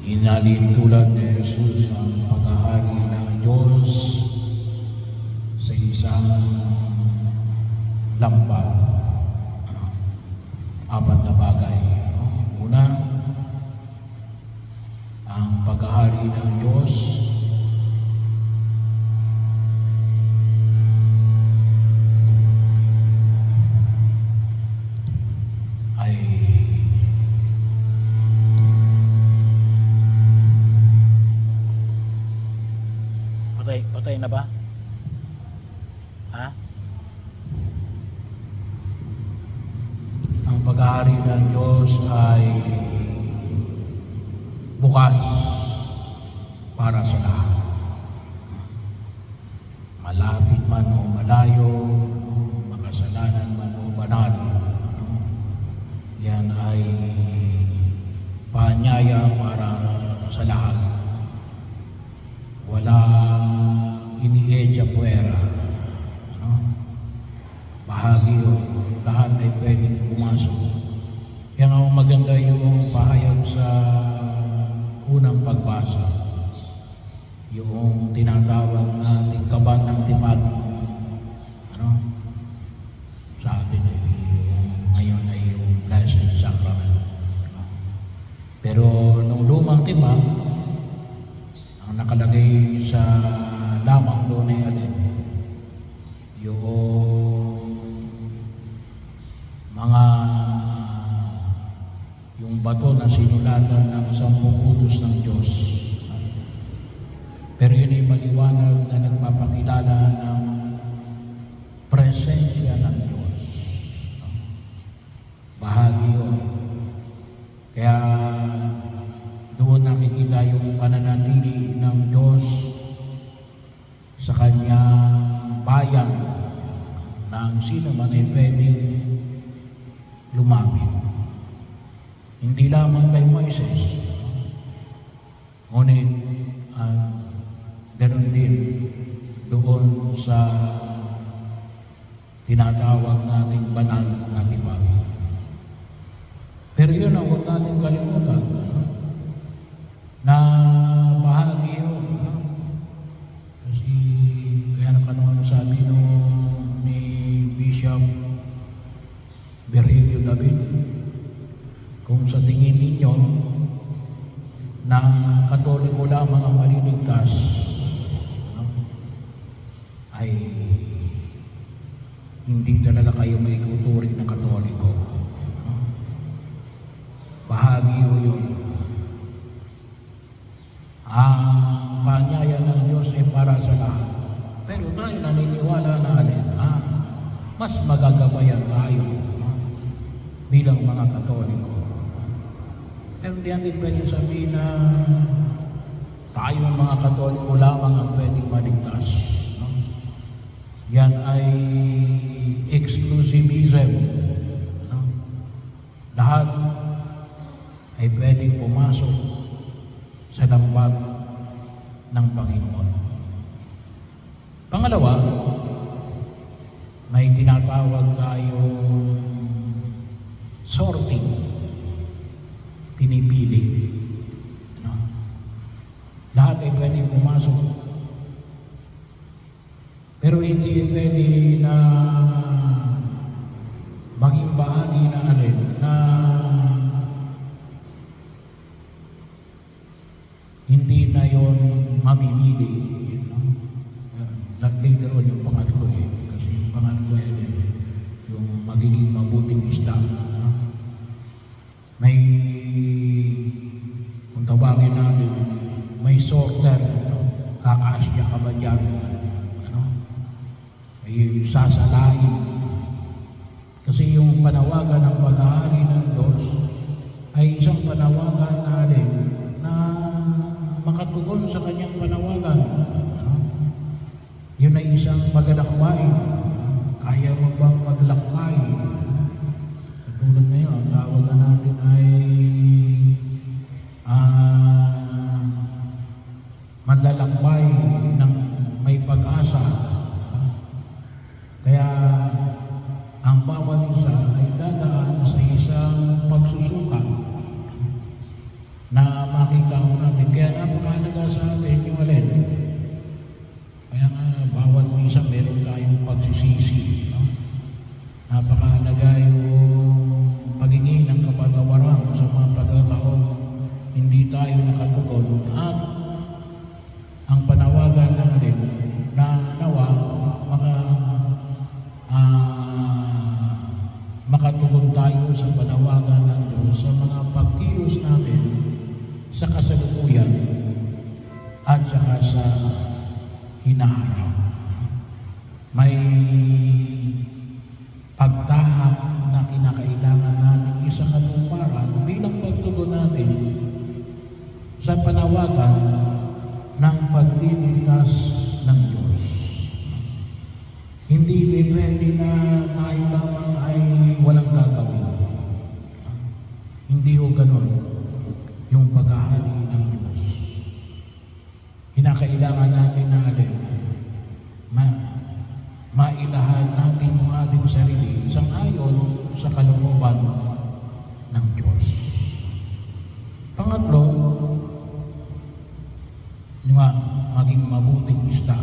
Inalin tulad ni Jesus ang paghahari ng Diyos sa isang lampad. Apat na bagay. Una, ang paghahari ng Diyos ay patay na ba? Ha? Ang paghahari ng Diyos ay bukas para sa lahat. Malapit man o malayo, makasalanan man o banal, yan ay paanyaya para sa lahat. Wala iniedya puwera. Bahagi o lahat ay pwedeng pumasok. Kaya nga maganda yung pahayag sa unang pagbasa. Yung tinatawag na tingkaban ng tipan. Sa atin ay ngayon ay yung Blessed Sacrament. Pero nung lumang tipan, ang nakalagay sa lamang doon ay alin? Yung bato na sinulatan ng 10 utos ng Diyos. Pero yun ay maliwanag na nagpapakilala ng presensya ng Diyos. Bahagi yun. Kaya doon nakikita yung pananatili ng Diyos sa kanyang bayan na ang sino man ay pwedeng lumapit. Hindi lamang kay Moises, ngunit ganoon din doon sa tinatawag nating banal na tipan. Pero yun ang huwag natin kalimutan, na bahagi yun. Kasi kaya nakanong sabi ni Bishop Virgilio David, kung sa tingin ninyo na Katoliko lamang ang maliligtas, ay hindi talaga kayo may tuturing na Katoliko. Bahagi yun. Ang paanyaya ng Diyos ay para sa lahat. Pero tayo naniniwala na mas magagabayan tayo bilang mga Katoliko. Pero hindi natin pwede sabihin na tayo mga Katoliko lamang ang pwedeng maligtas. Yan ay exclusivism. Lahat ay pwedeng pumasok sa lambag ng Panginoon. Pangalawa, may tinatawag tayong sorting. Pinipili. Lahat ay pwedeng pumasok. Pero hindi pwede na maging bahagi na na hindi na yon mamimili. Later on yung pangatlo kasi yung pangatlo yung magiging mabuting isda. May, kung tawagin natin, may sorter, kakaasya ka ba dyan? May sasalain. Kasi yung panawagan ng paghahari ng Diyos ay isang panawagan natin na makatugon sa kanyang panawagan. Yun ay isang paglalakbay. Kaya mo bang maglakbay? Katulad ngayon, ang tawagan natin ay manlalakbay ng may pag-asa. Kaya ang bawat isa ay dadaan sa isang pagsusukat na makita ko natin. Kaya napakahalaga sa atin yung alin. Kaya nga, bawat misa meron tayong pagsisisi. No? Napakahalaga yung paghingi ng kapatawaran sa mga pagkataon hindi tayo nakatugon at ang panawagan natin na nawa makatugon tayo sa panawagan ng Diyos sa mga pagkilos natin sa kasalukuyan at saka sa hinaharap. May pagtahak na kinakailangan natin isang katuparan bilang pagtugon natin sa panawagan ng pagliligtas ng Diyos. Hindi pwede na tayo lamang ay walang gagawin. Hindi ho ganun yung paghahari ng Diyos. Kinakailangan natin na alin, mailahan natin yung ating sarili sang-ayon sa kalooban ng Diyos. Pangatlo, maging mabuting isda.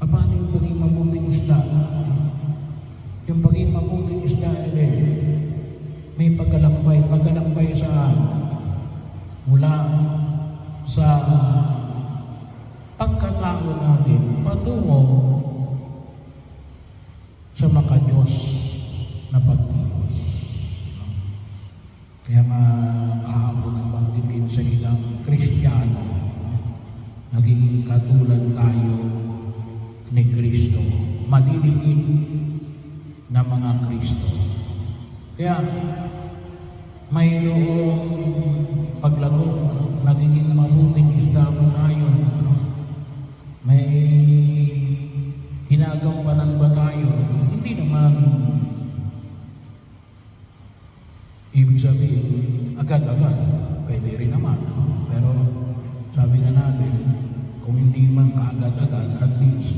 Paano yung paging mabuting isda? Yung paging mabuting isda, may paglalakbay. Paglalakbay saan? Mula sa pagkatao natin patungo sa maka-Diyos na pagkilos. Kaya nga kahapon ang pagtitin sa ilang Kristiyano, nagiging katulad tayo ni Kristo, maliliit na mga Kristo. Kaya mayroong paglago, nagiging mabuting isda mo tayo. May ginagampanan ba tayo? Hindi naman ibig sabihin agad-agad, pwede rin naman, no? Pero sabi nga natin, kung hindi man kaagad-agad, at least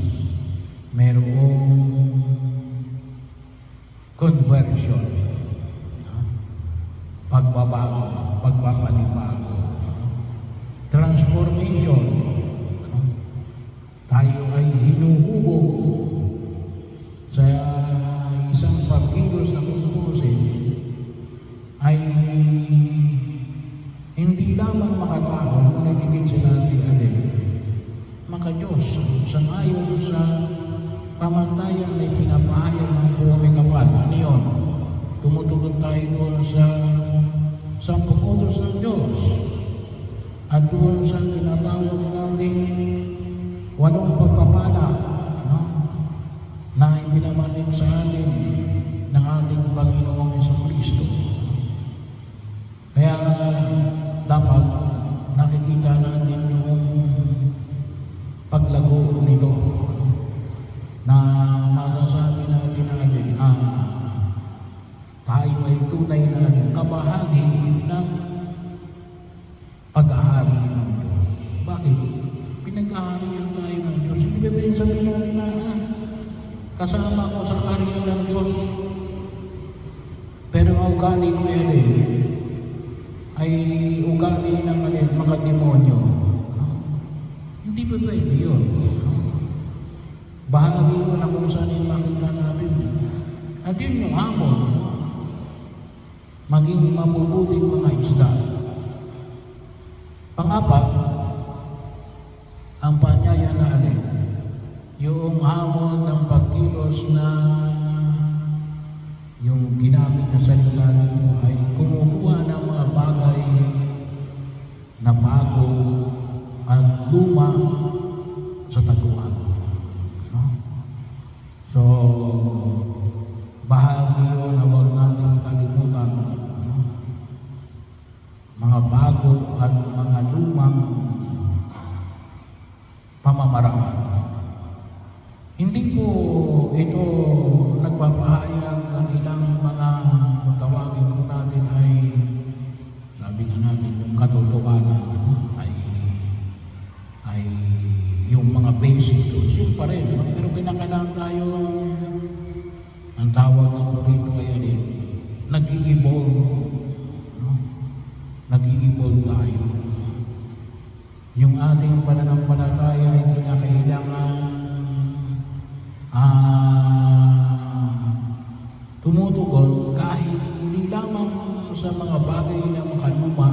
mayroong conversion, pagbabago, pagpapanibago, transformation. Tayo ay hinuhubog sa isang pagkilos na kumpusin ay hindi lamang makatao, ngunit ibig sabihin alin, maka-Diyos, sangayon sa pamantayan na pinapahayag ng buhay kapal. Ano yun? Tumutugon tayo doon sa 10 utos ng Diyos at doon sa tinatawag natin 8 pagpapala, no? Na ipinamanin sa atin ng ating Panginoong Jesucristo. Kaya dapat nakikita natin yung paglago nito na masasabi natin natin, tayo ay tunay na kabahagi ng pag-ahari ng Diyos. Bakit? Pinag-aharian tayo ng Diyos. Hindi ba pwedeng sabihin natin na kasama ko sa kaharian ng Diyos, pero ang ugali ko yan ay ugali ng makademonyo. Hindi ba pwede yun? Bahagi ko na kung saan yung makita natin. At yun yung hamon, maging mabubuting mga isda. Pang-apat, ang paanyaya na alin, yung hamon ng pagkilos na yung ginamit na salita nito ay kumukuha ng mga bagay na bago at luma sa taguan. No? So, bahagi yun na huwag natin kalimutan. No? Mga bago at mga lumang pamamaraan. Hindi po ito nagpapahayag ng ilang mga tawagin po natin ay, sabi nga natin, yung katotohanan ay yung mga basic tools. Yun pa rin. Pero kinakailangan tayo, ang tawag na po rito ay nag-i-evolve. No? mag-i-evolve tayo. Yung ating pananampalataya ay kinakailangan tumutugon kahit hindi lamang sa mga bagay na makaluma,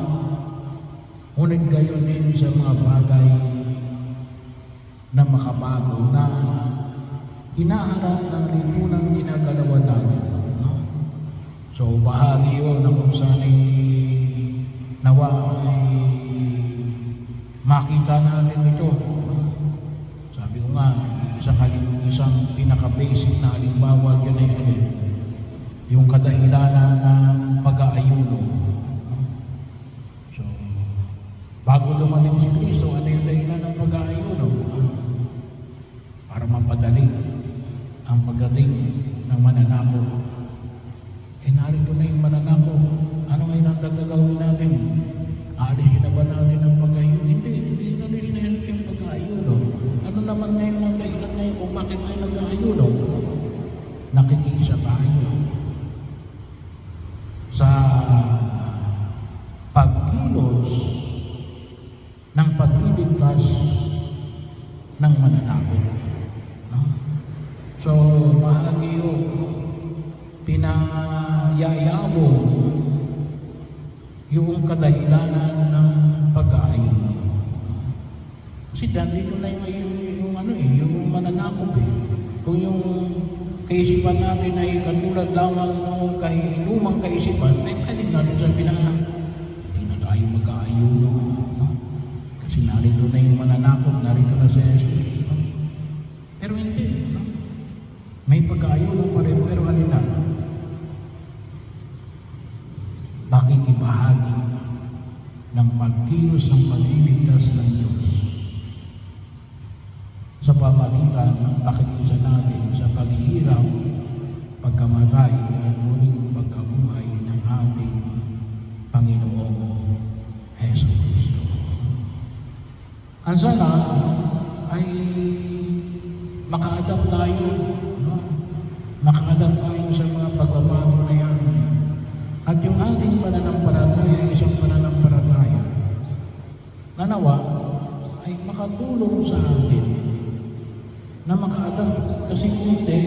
ngunit gayon din sa mga bagay na makabago na hinaharap ng lipunang ginagalawan natin. No? So bahagi yun na kung saan ay nawa ay makita natin ito. Sabi ko nga, isang pinaka-basic na halimbawa yun ay yung kadahilanan ng pag-aayuno. So, bago dumating si Kristo, ano yung dahilan ng pag-aayuno? Para mapadali ang pagdating ng mananako. Narito na yung mananako. Ano ngayon ang gagawin natin? Aalisin na ba natin ang pag-ayuno? Hindi inalis na yan yung pag-aayuno. Ano naman ngayon ang dahilan ngayon kung bakit tayo nag-aayuno? Nakikiisa tayo sa pagkilos ng pagliligtas ng mananako. No? So, bahagi yun, pinayayabo yung kadahilanan ng pag-aayuno. Kasi dito na yung mananakop eh. Kung yung kaisipan natin ay katulad lamang ng lumang kaisipan, ay pwede natin sabihin na hindi na tayo mag-aayuno. No? Kasi narito na yung mananakop, narito na si Jesus. No? Pero hindi. No? May pag-aayuno pa rin, pero alin na? Pakikibahagi ng pagkilos ng pagliligtas ng Diyos sa pamamagitan ng pakikiisa natin sa paghihirap, pagkamatay at muling pagkabuhay ng ating Panginoong Hesus Kristo. Ang sana ay maka-adapt tayo, no? Maka-adapt tayo sa mga pagbabago na yan. At yung ating pananampalataya ay isang pananampalataya na nawa ay makatulong sa atin na maka-adapt. Kasi hindi,